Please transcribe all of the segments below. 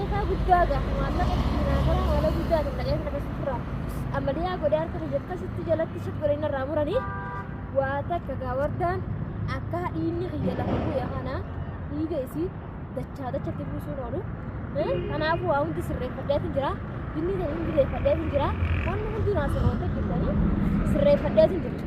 Mallaqa guddaadha. Mallaqa naannoo wala guddaadha. Dhaqee lafa sirraa. Ammallee godee harka akkasitti jalatti shakkoleen irraa muranii waa takka gaawwardaan akka dhiinni kiyya lafa bu'e kana dhiiga isii dachaa dachatti buusuun oolu. Kanaafuu waa hundi sirreeffadheetiin jira. Inni ta'in sirreeffadheetiin jira. Wanni hundi naa sirroota jirtanii sirreeffadheetiin jirtu.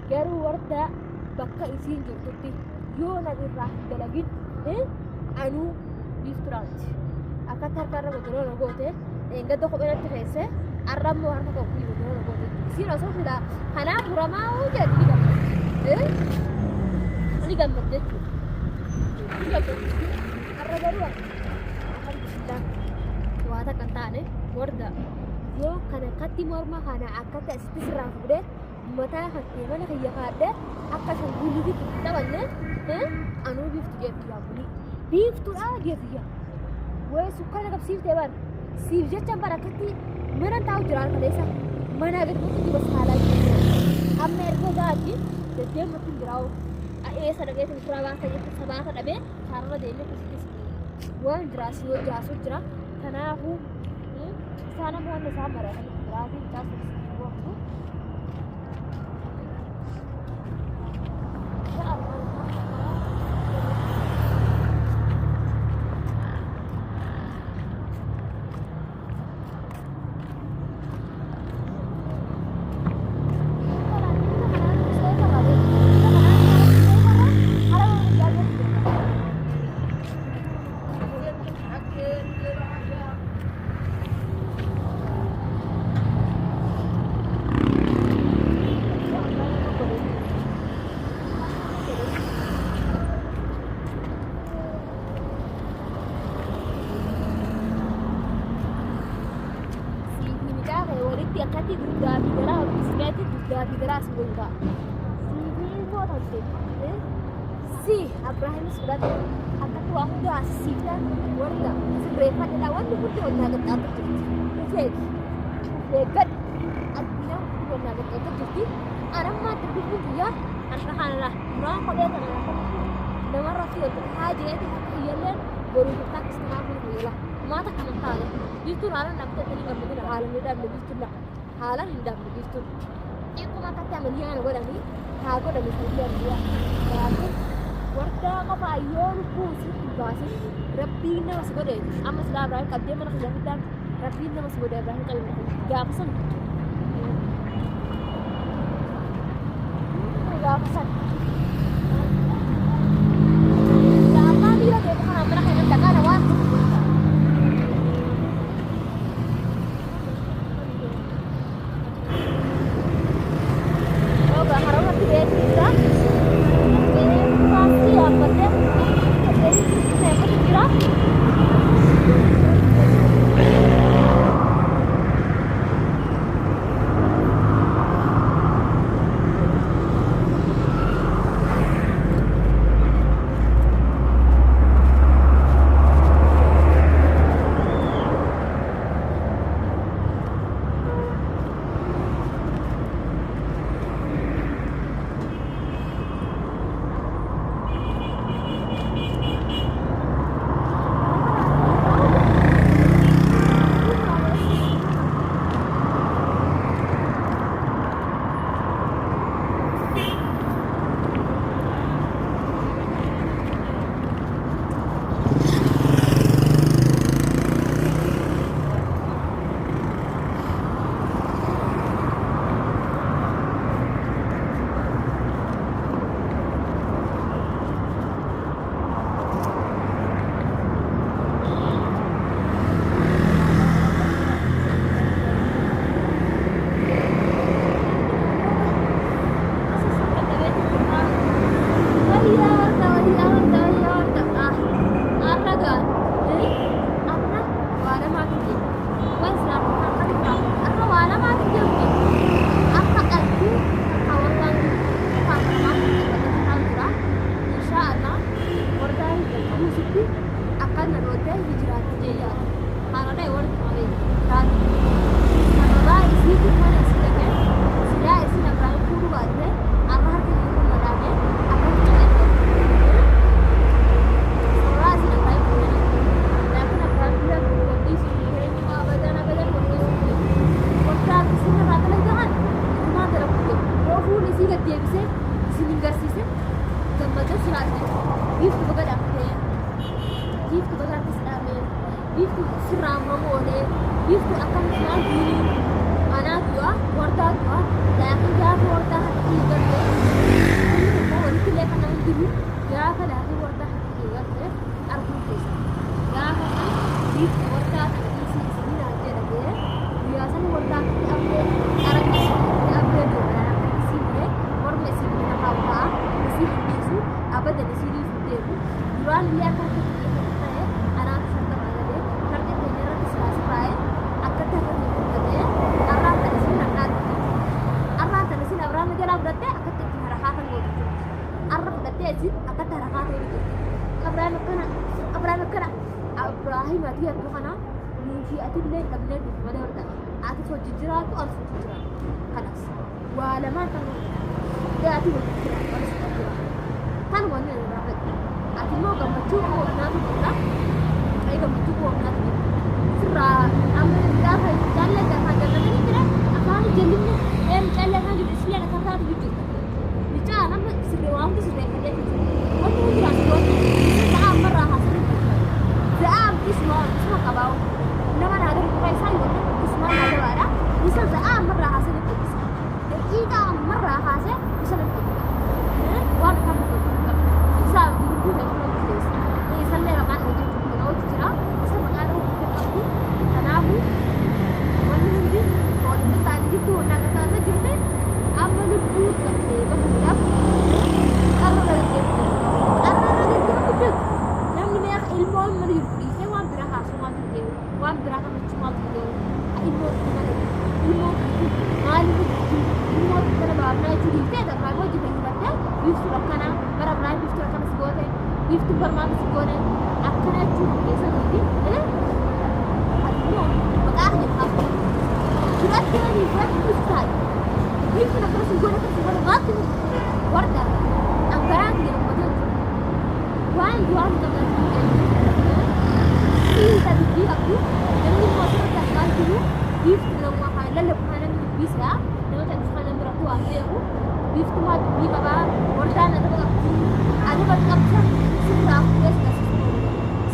Garuu warda bakka isiin jirtutti yoo na irraa dalagin anuu bifturaati akka tarkaarra godhoo na goote gadda kopheetti feesse arrammoo harka qabu godhoo na goote isiin osoo fila kanaaf buramaa jedhu ni gammadde har'a garuu alhamdulillah waa takka taane warda yoo kana katti morma kana akka asitti sirraa fuudhee mataa hattee mana kiyya kaadde akka sanguulli tabanne anuu biiftu jeetu yaabuli biiftuudha jeetu yaa way sukkana qabsiiftee bar siif jecha barakatti mana taa'u jiraan kaleessa mana gadi buutu bas haalaa jiru amma erga gaati deddeematti jiraawu eessa dhaqeetu biraa baasa jettu sabaasa dhabee kaarra deemee kusitis waan jiraas yoo jaasu jira kanaafuu isaan ammoo wanni isaan maratanii biraatiin jaasu waktu si Abraham sudah akan tua udah asifkan warga seberapa adalah wanita putih warga ketat jadi dekat artinya warga ketat jadi orang mati pun dia antarlah orang pada tanah dengan roti untuk haji itu ialah baru kita setengah puluh lah mata kanan kali itu orang nak tadi nggak betul halan ini dah lebih tu lah halan ini dah lebih tu itu mata kita melihat orang ini aku dah mesti dia warga apa ayon pusi basi Rabbina masih gede ama sudah Ibrahim kabdia mana kejahitan Rabbina masih gede Ibrahim kalau gak pesan gak pesan lama dia bukan amanah yang tak ada waktu oh gak harus nanti dia kita pasti apa deh أنا الوقت هجرات جيا أنا لا يورد عليه رات أنا لا يسيب كمان يسيب سلا يسيب أبراهيم كورو بعده أنا هرت يوم مرانه أنا كمان سلا يسيب أبراهيم كورو لكن أبراهيم كورو ودي سيره ما بدنا ودي سيره وقتها بسنا رات له جهان ما ترى روحه نسيج الدنيا بس سنينجر سيسه كمجة سلاته يفتح بقى دعمه يفتح بقى تسلامه يفتح سرام مموله يفتح أكمل سلام ديني أنا دوا وردا دوا لكن جاء وردا حقيقي قلبه كل ما ولكن لك أنا مدري جاء لكن وردا حقيقي قلبه أرجو كيس جاء يفتح وردا حقيقي سنين هذه لقيه وياسن وردا حقيقي أرجو أبدا دوا سينه ورمي سينه نحاولها سينه بيسو أبدا نسيني في الدنيا يوان اللي أكثر أنا أتصدق على ده كرت الدنيا تسلاس راي أكثر من كده أراد تنسين أراد تنسين أبرام جل أبرته أكثر تهرحات الوقت أراد تأتي أكثر تهرحات الوقت أبراهيم أتيه بخنا من في أتيه لين قبل ولا ورده أتيه فوق جرات وأرف جرات خلاص ولا ما كان ده أتيه جرات ولا سكر كان وانا الرابط أتيه ما قام تشوف هو نادي كذا أي قام تشوف هو نادي سرّا أمر ده هاي جالله ده هذا نادي كذا أكان جلني إم جالله هذا بسيط أنا كذا تيجي بيجا أنا ما سرّا وامد سرّا كذا وانا هو جالس وانا ساعة مرة حصل زعام اسمه قباو إنما أنا هذا الكويس هاي اسمه هذا وارا مثل زعام مرة حصل الكويس إذا مرة حصل مثل الكويس وانا كم زعام يقول لك الكويس يسمى ربان وجود من أول تجرا يسمى قالوا كأبو تنابو وانا هندي وانا تاني جبته وانا كتازة جبته أما نبود كتير بقولك قرر الجبت ilmu menyuruh saya wan berah semua tu wan berah kami cuma tu ilmu kita bawa naik jadi kita dah kalau jadi kita yusuf kana bara bara yusuf kana segote yusuf bermak segote akan aku biasa ni aduh makanya aku surat ni buat ustaz yusuf kana segote mati warda anggaran dia betul wan jual kita tadi aku dari motor jalan dulu gift nama hal lepas nanti bisa nama tadi sana beratu aku gift mah di bawah wardan ada berkat serah guys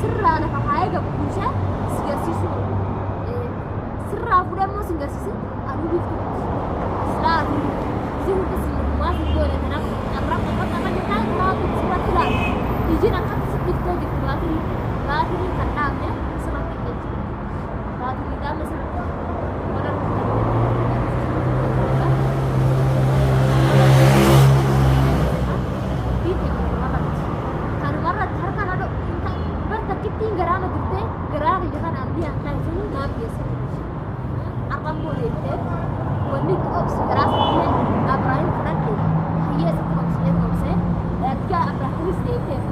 serah nak hai gak punya sih serah udah mau singgah sih aku gift serah sih semua sih boleh karena abrak kita mau sempat hilang izin angkat sedikit gitu lagi kandangnya semakin kecil. Batu kita misalnya orang marat harkan ada bertakit tinggaran ada gerak jangan ambil angkat sini nggak biasa. Apa boleh deh? Wanita opsi kerasnya Abraham kerana dia seperti opsi, agak Abraham sedikit.